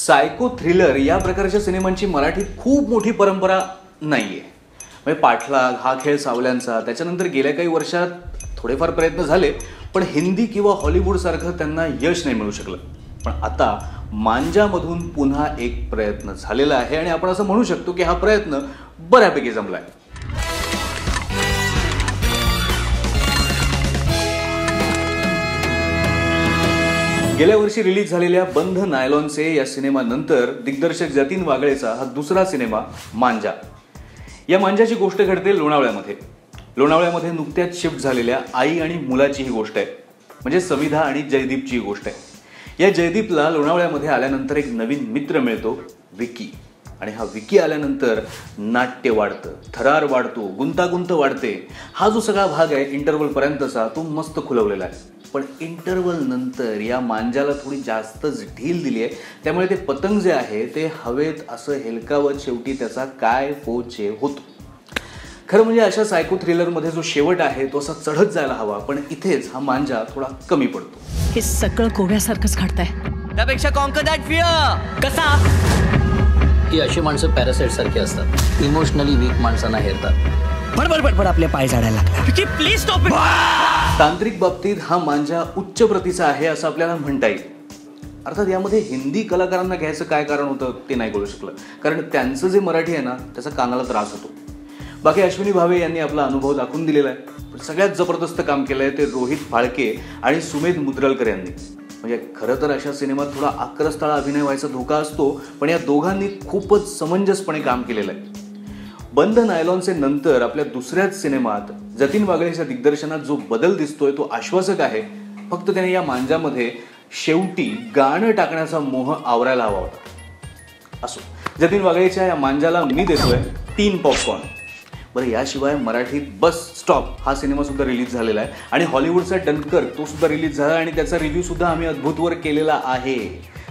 Saiko thriller या प्रकारच्या सिनेमांची मराठीत खूप मोठी परंपरा नाहीये. म्हणजे पाठलाग हा खेळ सावल्यांचा, त्याच्यानंतर गेल्या काही वर्षात थोडेफार प्रयत्न झाले, पण हिंदी किंवा हॉलिवूड सारखं त्यांना यश नाही मिळू शकलं. पण आता मांजामधून पुन्हा एक प्रयत्न झालेला आहे आणि आपण असं म्हणू शकतो की हा प्रयत्न बऱ्यापैकी जमलाय. गेल्या वर्षी रिलीज झालेल्या बंध नायलॉनचे या सिनेमानंतर दिग्दर्शक जतीन वागळेचा हा दुसरा सिनेमा मांजा. या मांजाची गोष्ट घडते लोणावळ्यामध्ये. लोणावळ्यामध्ये नुकत्याच शिफ्ट झालेल्या आई आणि मुलाची ही गोष्ट आहे. म्हणजे समिधा आणि जयदीपची ही गोष्ट आहे. या जयदीपला लोणावळ्यामध्ये आल्यानंतर एक नवीन मित्र मिळतो, विकी. आणि हा विकी आल्यानंतर नाट्य वाढतं, थरार वाढतो, गुंतागुंत वाढते. हा जो सगळा भाग आहे इंटरवलपर्यंतचा तो मस्त खुलवलेला आहे. पण इंटरवल नंतर या मांजाला थोडी जास्तच ढील दिली आहे. त्यामुळे ते पतंग जे आहे ते हवेत असं हेलकावत शेवटी त्याचा काय पोचे होतो. खरं म्हणजे अशा सायको थ्रिलरमध्ये जो शेवट आहे तो असा चढत जायला हवा, पण इथेच हा मांजा थोडा कमी पडतो. हे सगळं कोव्यासारखंच घडतंय. त्यापेक्षा कॉन्कर दॅट फिअर. कसा ही अशी माणसं पॅरासाइट सारखी असतात. इमोशनली वीक माणसांना हेरतात. बडबड आपले पाय झाडायला लागले. Please stop it. तांत्रिक बाबतीत हा मांजा उच्च प्रतीचा आहे असं आपल्याला म्हणता येईल. अर्थात यामध्ये हिंदी कलाकारांना घ्यायचं काय कारण होतं ते नाही कळू शकलं, कारण त्यांचं जे मराठी आहे ना त्याचा कानाला त्रास होतो. बाकी अश्विनी भावे यांनी आपला अनुभव दाखवून दिलेला आहे. पण सगळ्यात जबरदस्त काम केलं आहे ते रोहित फाळके आणि सुमेध मुद्रलकर यांनी. म्हणजे खरं तर अशा सिनेमात थोडा आक्रस्ताळा अभिनय व्हायचा धोका असतो, पण या दोघांनी खूपच समंजसपणे काम केलेलं आहे. बंध नायलॉनचे नंतर आपल्या दुसऱ्याच सिनेमात जतीन वागळेच्या दिग्दर्शनात जो बदल दिसतोय तो आश्वासक आहे. फक्त त्याने या मांजामध्ये शेवटी गाणं टाकण्याचा मोह आवरायला हवा होता. असो, जतीन वागळेच्या या मांजाला मी देतोय 3 पॉपकॉर्न. बरं, याशिवाय मराठीत बस स्टॉप हा सिनेमा सुद्धा रिलीज झालेला आहे आणि हॉलिवूडचा डनकर्क तो सुद्धा रिलीज झाला आणि त्याचा रिव्ह्यू सुद्धा आम्ही अद्भुतवर केलेला आहे.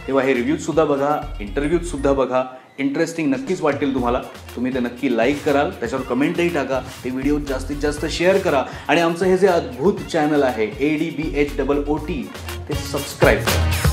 तेव्हा हे रिव्ह्यूज सुद्धा बघा, इंटरव्ह्यूज सुद्धा बघा. इंटरेस्टिंग नक्कीच वाटेल तुम्हाला. तुम्ही ते नक्की लाईक कराल, त्याच्यावर कमेंटही टाका, ते व्हिडिओ जास्तीत जास्त शेअर करा आणि आमचं हे जे अद्भुत चॅनल आहे ADBHOOT ते सबस्क्राईब करा.